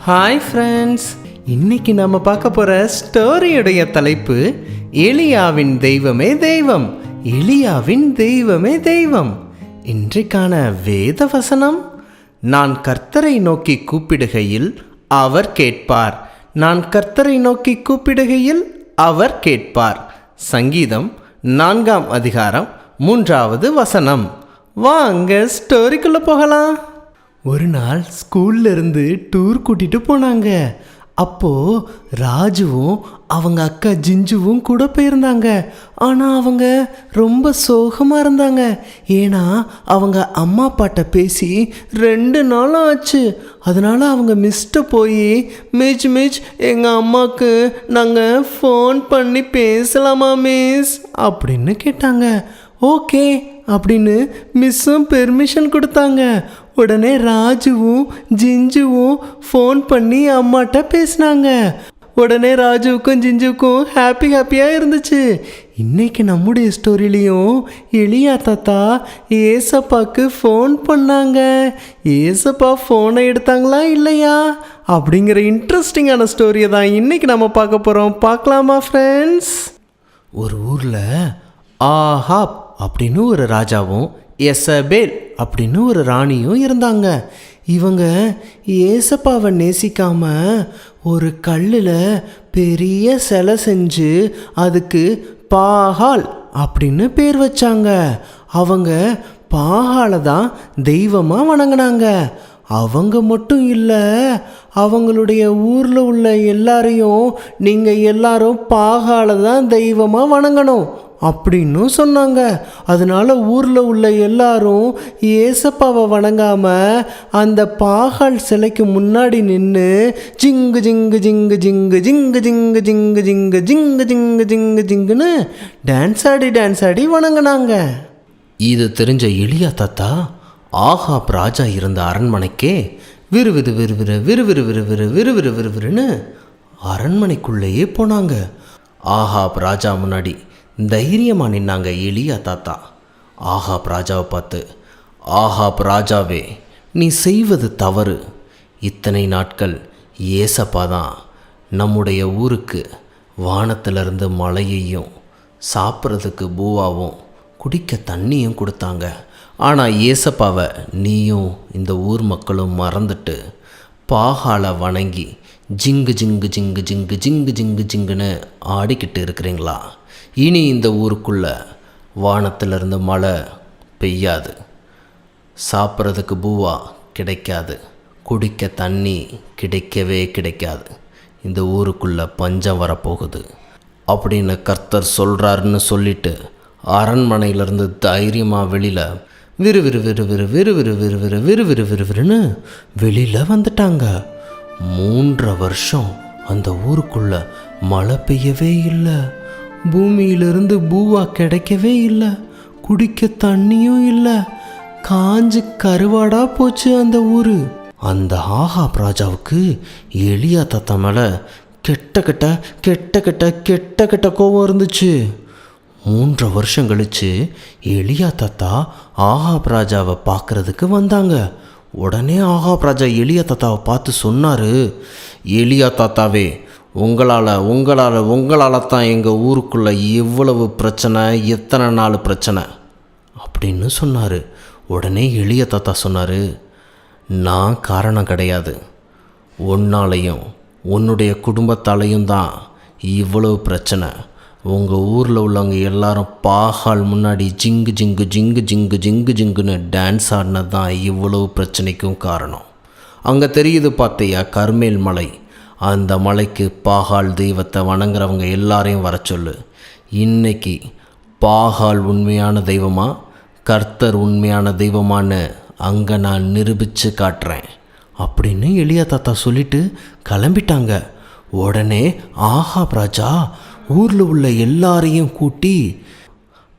Hi friends, இன்னைக்கு நம்ம பார்க்க போகிற ஸ்டோரியுடைய தலைப்பு எலியாவின் தெய்வமே தெய்வம். எலியாவின் தெய்வமே தெய்வம். இன்றைக்கான வேத வசனம், நான் கர்த்தரை நோக்கி கூப்பிடுகையில் அவர் கேட்பார். நான் கர்த்தரை நோக்கி கூப்பிடுகையில் அவர் கேட்பார். சங்கீதம் 4ஆம் அதிகாரம் 3வது வசனம். வாங்க ஸ்டோரிக்குள்ளே போகலாம். ஒரு நாள் ஸ்கூல்ல இருந்து டூர் கூட்டிட்டு போனாங்க. அப்போது ராஜுவும் அவங்க அக்கா ஜிஞ்சுவும் கூட போயிருந்தாங்க. ஆனால் அவங்க ரொம்ப சோகமாக இருந்தாங்க. ஏன்னா அவங்க அம்மா அப்பாட்ட பேசி 2 நாள் ஆச்சு. அதனால் அவங்க மிஸ்ட்ட போய் மிஸ் எங்கள் அம்மாவுக்கு நாங்கள் ஃபோன் பண்ணி பேசலாமா மிஸ் அப்படின்னு கேட்டாங்க. ஓகே அப்படின்னு மிஸ்ஸும் பெர்மிஷன் கொடுத்தாங்க. உடனே ராஜுவும் ஜிஞ்சுவும் ஃபோன் பண்ணி அம்மாட்ட பேசினாங்க. உடனே ராஜுவுக்கும் ஜிஞ்சுவுக்கும் ஹாப்பியாக இருந்துச்சு. இன்னைக்கு நம்முடைய ஸ்டோரியிலையும் எலியா தாத்தா ஏசப்பாக்கு ஃபோன் பண்ணாங்க. ஏசப்பா ஃபோனை எடுத்தாங்களா இல்லையா அப்படிங்கிற இன்ட்ரெஸ்டிங்கான ஸ்டோரியை தான் இன்னைக்கு நம்ம பார்க்க போகிறோம். பார்க்கலாமா ஃப்ரெண்ட்ஸ்? ஒரு ஊரில் ஆஹாப் அப்படின்னு ஒரு ராஜாவும் எசபேல் அப்படின்னு ஒரு ராணியும் இருந்தாங்க. இவங்க ஏசப்பாவை நேசிக்காம ஒரு கல்லில் பெரிய சிலை செஞ்சு அதுக்கு பாகால் அப்படின்னு பேர் வச்சாங்க. அவங்க பாகாலை தான் தெய்வமாக வணங்கினாங்க. அவங்க மட்டும் இல்லை, அவங்களுடைய ஊரில் உள்ள எல்லாரையும் நீங்கள் எல்லாரும் பாகாலை தான் தெய்வமாக வணங்கணும் அப்படின்னு சொன்னாங்க. அதனால ஊரில் உள்ள எல்லாரும் ஏசப்பாவை வணங்காமல் அந்த பாகால் சிலைக்கு முன்னாடி நின்று ஜிங்கு ஜிங்கு ஜிங்கு ஜிங்கு ஜிங்கு ஜிங்கு ஜிங்கு ஜிங்கு ஜிங்கு ஜிங்கு ஜிங்கு ஜிங்குன்னு டான்ஸ் ஆடி வணங்கினாங்க. இது தெரிஞ்ச எலியா தாத்தா ஆகாப் ராஜா இருந்த அரண்மனைக்கே விறுவிறு விறுவிறு விறுவிறு விறுவிறு விறுவிறு விறுவிறுன்னு அரண்மனைக்குள்ளேயே போனாங்க. ஆகாப் ராஜா முன்னாடி தைரியமாக நின்னாங்க எலியா தாத்தா. ஆகாப் ராஜாவை பார்த்து, ஆகாப் ராஜாவே, நீ செய்வது தவறு. இத்தனை நாட்கள் ஏசப்பா தான் நம்முடைய ஊருக்கு வானத்திலிருந்து மழையையும் சாப்பிட்றதுக்கு பூவாவும் குடிக்க தண்ணியும் கொடுத்தாங்க. ஆனால் ஏசப்பாவை நீயும் இந்த ஊர் மக்களும் மறந்துட்டு பாகாலை வணங்கி ஜிங்கு ஜிங்கு ஜிங்கு ஜிங்கு ஜிங்கு ஜிங்கு ஜிங்குன்னு ஆடிக்கிட்டு இருக்கிறீங்களா? இனி இந்த ஊருக்குள்ள வானத்திலிருந்து மழை பெய்யாது, சாப்பிட்றதுக்கு பூவா கிடைக்காது, குடிக்க தண்ணி கிடைக்காது. இந்த ஊருக்குள்ள பஞ்சம் வரப்போகுது அப்படின்னு கர்த்தர் சொல்கிறாருன்னு சொல்லிட்டு அரண்மனையிலேருந்து தைரியமாக வெளியில் விறுவிறு விறுவிறு விறுவிறு விறுவிறு விறுவிறு விறுவிறுன்னு வெளியில் வந்துட்டாங்க. 3 வருஷம் அந்த ஊருக்குள்ள மழை பெய்யவே இல்லை, பூமியிலிருந்து பூவா கிடைக்கவே இல்லை, குடிக்க தண்ணியும் இல்லை, காஞ்சு கருவாடா போச்சு அந்த ஊர். அந்த ஆகாப் ராஜாவுக்கு எலியா தாத்தா மேலே கெட்ட கோபம் இருந்துச்சு. 3 வருஷம் கழிச்சு எலியா தாத்தா ஆகாப் ராஜாவை பார்க்கறதுக்கு வந்தாங்க. உடனே ஆகாப் ராஜா எலியா தாத்தாவை பார்த்து சொன்னார், எலியா தாத்தாவே, உங்களால் தான் எங்கள் ஊருக்குள்ளே எவ்வளவு பிரச்சனை, எத்தனை நாள் பிரச்சனை அப்படின்னு சொன்னார். உடனே எலியா தாத்தா சொன்னார், நான் காரணம் கிடையாது, உன்னாலையும் உன்னுடைய குடும்பத்தாலையும் தான் இவ்வளவு பிரச்சனை. உங்கள் ஊரில் உள்ளவங்க எல்லாரும் பாகால் முன்னாடி ஜிங்கு ஜிங்கு ஜிங்கு ஜிங்கு ஜிங்கு ஜிங்குன்னு டான்ஸ் ஆடினது தான் இவ்வளவு பிரச்சனைக்கும் காரணம். அங்கே தெரியுது பார்த்தியா கர்மேல் மலை, அந்த மலைக்கு பாகால் தெய்வத்தை வணங்குறவங்க எல்லாரையும் வர சொல்லு. இன்னைக்கு பாகால் உண்மையான தெய்வமா கர்த்தர் உண்மையான தெய்வமானு அங்கே நான் நிரூபித்து காட்டுறேன் அப்படின்னு எலியா தாத்தா சொல்லிட்டு கிளம்பிட்டாங்க. உடனே ஆகாப் ராஜா ஊரில் உள்ள எல்லாரையும் கூட்டி,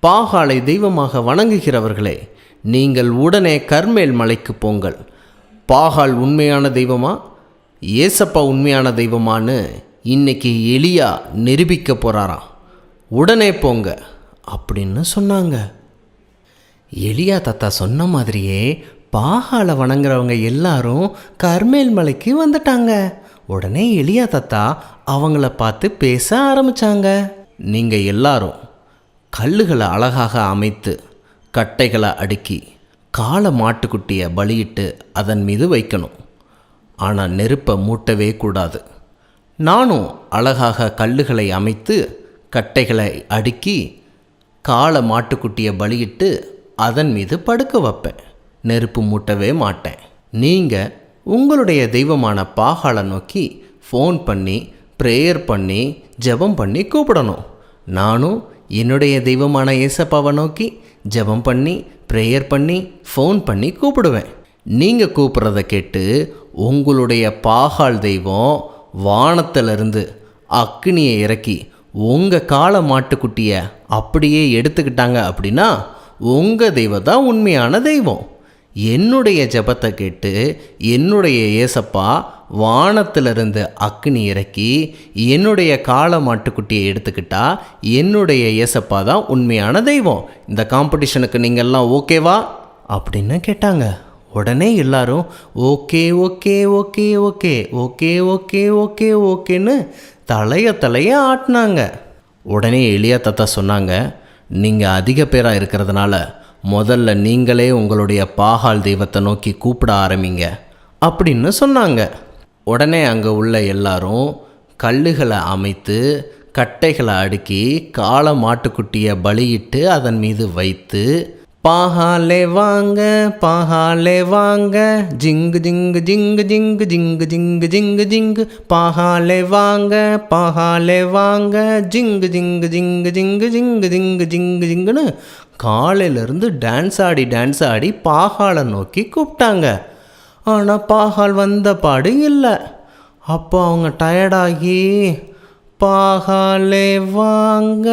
பாகாலை தெய்வமாக வணங்குகிறவர்களே, நீங்கள் உடனே கர்மேல் மலைக்கு போங்கள். பாகால் உண்மையான தெய்வமா ஏசப்பா உண்மையான தெய்வமானு இன்னைக்கு எலியா நிரூபிக்க போகிறாராம். உடனே போங்க அப்படின்னு சொன்னாங்க. எலியா தாத்தா சொன்ன மாதிரியே பாகாலை வணங்குறவங்க எல்லாரும் கர்மேல் மலைக்கு வந்துட்டாங்க. உடனே எலியா தாத்தா அவங்கள பார்த்து பேச ஆரம்பித்தாங்க. நீங்கள் எல்லாரும் கல்லுகளை அழகாக அமைத்து கட்டைகளை அடுக்கி காளை மாட்டுக்குட்டியை பலியிட்டு அதன் மீது வைக்கணும். ஆனால் நெருப்பை மூட்டவே கூடாது. நானும் அழகாக கல்லுகளை அமைத்து கட்டைகளை அடுக்கி காளை மாட்டுக்குட்டியை பலியிட்டு அதன் மீது படுக்க வைப்பேன். நெருப்பு மூட்டவே மாட்டேன். நீங்கள் உங்களுடைய தெய்வமான பாகாலை நோக்கி ஃபோன் பண்ணி ப்ரேயர் பண்ணி ஜெபம் பண்ணி கூப்பிடணும். நானும் என்னுடைய தெய்வமான ஏசப்பாவை நோக்கி ஜெபம் பண்ணி ப்ரேயர் பண்ணி ஃபோன் பண்ணி கூப்பிடுவேன். நீங்கள் கூப்பிட்றத கேட்டு உங்களுடைய பாகால் தெய்வம் வானத்திலிருந்து அக்னியை இறக்கி உங்கள் காளை மாட்டுக்குட்டியை அப்படியே எடுத்துக்கிட்டாங்க அப்படின்னா உங்கள் தெய்வம் தான் உண்மையான தெய்வம். என்னுடைய ஜெபத்தை கேட்டு என்னுடைய ஏசப்பா வானத்திலிருந்து அக்னி இறக்கி என்னுடைய காளை மாட்டுக்குட்டியை எடுத்துக்கிட்டா என்னுடைய ஏசப்பா தான் உண்மையான தெய்வம். இந்த காம்படிஷனுக்கு நீங்கள்லாம் ஓகேவா அப்படின்னு கேட்டாங்க. உடனே எல்லாரும் okay okay okay okay okay okay okay ஓகேன்னு தலைய ஆட்டினாங்க. உடனே எலியா தாத்தா சொன்னாங்க, நீங்கள் அதிக பேராக இருக்கிறதுனால முதல்ல நீங்களே உங்களுடைய பாகால் தெய்வத்தை நோக்கி கூப்பிட ஆரம்பிங்க அப்படின்னு சொன்னாங்க. உடனே அங்கே உள்ள எல்லாரும் கல்லுகளை அமைத்து கட்டைகளை அடுக்கி காளை மாட்டுக்குட்டியை பலியிட்டு அதன் மீது வைத்து பாகாலே வாங்க பாகாலே வாங்க ஜிங்கு ஜிங்கு ஜிங்கு ஜிங்கு ஜிங்கு ஜிங்கு ஜிங்கு ஜிங்கு பாகாலே வாங்க பாகாலே வாங்க ஜிங்கு ஜிங்கு ஜிங்கு ஜிங்கு ஜிங்கு ஜிங்கு ஜிங்கு ஜிங்குன்னு காலையிலேருந்து டான்ஸ் ஆடி பாகாலை நோக்கி கூப்பிட்டாங்க. ஆனால் பாகால் வந்த பாடு இல்லை. அப்போ அவங்க டயர்டாகி பாகாலே வாங்க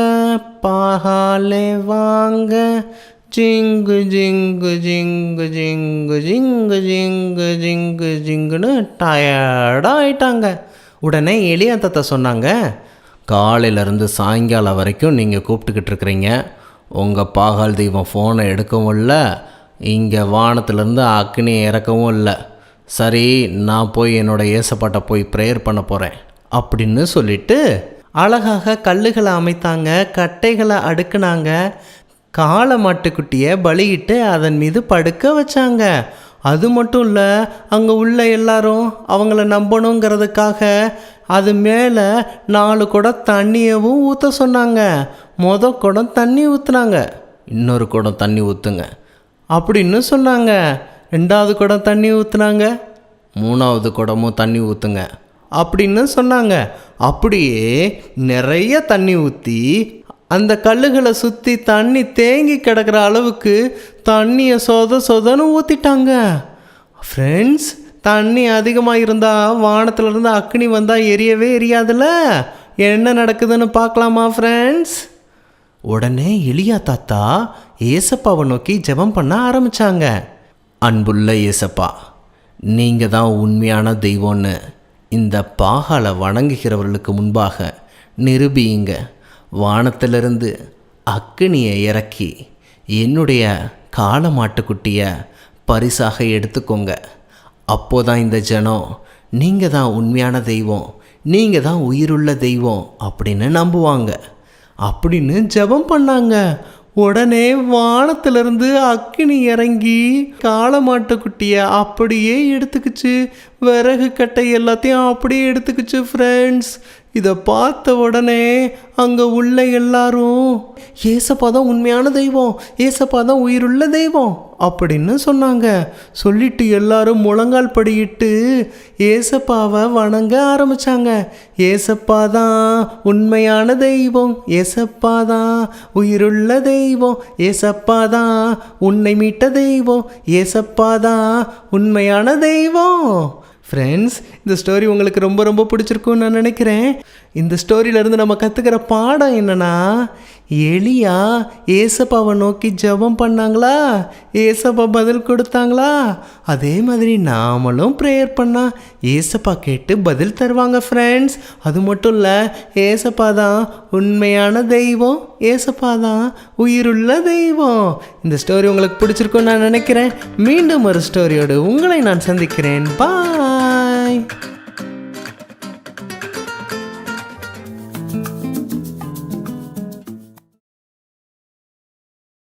பாகாலே வாங்க ஜிங்கு ஜிங்கு ஜிங்கு ஜிங்கு ஜிங்கு ஜிங்கு ஜிங்கு ஜிங்குன்னு டயர்டாயிட்டாங்க. உடனே எலியா தாத்தா சொன்னாங்க, காலையிலேருந்து சாயங்காலம் வரைக்கும் நீங்கள் கூப்பிட்டுக்கிட்டு இருக்கிறீங்க. உங்கள் பாகால் தெய்வம் ஃபோனை எடுக்கவும் இல்லை, இங்கே வானத்திலேருந்து அக்னியை இறக்கவும் இல்லை. சரி, நான் போய் என்னோடய ஏசப்பாட்டை போய் ப்ரேயர் பண்ண போகிறேன் அப்படின்னு சொல்லிட்டு அழகாக கல்லுகளை அமைத்தாங்க, கட்டைகளை அடுக்குனாங்க, காளை மாட்டுக்குட்டியை பலியிட்டு அதன் மீது படுக்க வச்சாங்க. அது மட்டும் இல்லை, அங்கே உள்ள எல்லாரும் அவங்கள நம்பணுங்கிறதுக்காக அது மேலே 4 குடம் தண்ணியவும் ஊற்ற சொன்னாங்க. குடம் தண்ணி ஊற்றுனாங்க, இன்னொரு குடம் தண்ணி ஊற்றுங்க அப்படின்னு சொன்னாங்க. 2வது குடம் தண்ணி ஊற்றுனாங்க, 3வது குடமும் தண்ணி ஊற்றுங்க அப்படின்னு சொன்னாங்க. அப்படியே நிறைய தண்ணி ஊற்றி அந்த கல்லுகளை சுற்றி தண்ணி தேங்கி கிடக்கிற அளவுக்கு தண்ணியை சொதன்னு ஊற்றிட்டாங்க. ஃப்ரெண்ட்ஸ், தண்ணி அதிகமாக இருந்தால் வானத்திலிருந்து அக்னி வந்தால் எரியவே எரியாதுல்ல. என்ன நடக்குதுன்னு பார்க்கலாமா ஃப்ரெண்ட்ஸ்? உடனே எலியா தாத்தா ஏசப்பாவை நோக்கி ஜெபம் பண்ண ஆரம்பித்தாங்க. அன்புள்ள ஏசப்பா, நீங்கள் தான் உண்மையான தெய்வம்னு இந்த பாகாலை வணங்குகிறவர்களுக்கு முன்பாக நிரூபியுங்க. வானத்திலிருந்து அக்னியை இறக்கி என்னுடைய காளை மாட்டுக்குட்டியை பரிசாக எடுத்துக்கோங்க. அப்போதான் இந்த ஜனம் நீங்கள் தான் உண்மையான தெய்வம், நீங்கள் தான் உயிருள்ள தெய்வம் அப்படின்னு நம்புவாங்க அப்படின்னு ஜெபம் பண்ணாங்க. உடனே வானத்திலிருந்து அக்கினி இறங்கி காளை மாட்டுக்குட்டியை அப்படியே எடுத்துக்கிச்சு, விறகு கட்டை எல்லாத்தையும் அப்படியே எடுத்துக்கிச்சு. ஃப்ரெண்ட்ஸ், இதை பார்த்த உடனே அங்கே உள்ள எல்லாரும் ஏசப்பா தான் உண்மையான தெய்வம், ஏசப்பா தான் உயிருள்ள தெய்வம் அப்படின்னு சொன்னாங்க. சொல்லிட்டு எல்லாரும் முழங்கால் படியிட்டு ஏசப்பாவை வணங்க ஆரம்பித்தாங்க. ஏசப்பா தான் உண்மையான தெய்வம், ஏசப்பா தான் உயிருள்ள தெய்வம், ஏசப்பா தான் உன்னை மீட்ட தெய்வம், ஏசப்பா தான் உண்மையான தெய்வம். ஃப்ரெண்ட்ஸ், இந்த ஸ்டோரி உங்களுக்கு ரொம்ப ரொம்ப பிடிச்சிருக்குன்னு நான் நினைக்கிறேன். இந்த ஸ்டோரியிலேருந்து நம்ம கற்றுக்கிற பாடம் என்னென்னா, எலியா ஏசப்பாவை நோக்கி ஜெபம் பண்ணாங்களா, ஏசப்பா பதில் கொடுத்தாங்களா? அதே மாதிரி நாமளும் ப்ரேயர் பண்ணால் ஏசப்பா கேட்டு பதில் தருவாங்க ஃப்ரெண்ட்ஸ். அது மட்டும் இல்லை, ஏசப்பா தான் உண்மையான தெய்வம், ஏசப்பா தான் உயிருள்ள தெய்வம். இந்த ஸ்டோரி உங்களுக்கு பிடிச்சிருக்குன்னு நான் நினைக்கிறேன். மீண்டும் ஒரு ஸ்டோரியோடு உங்களை நான் சந்திக்கிறேன். பாய்.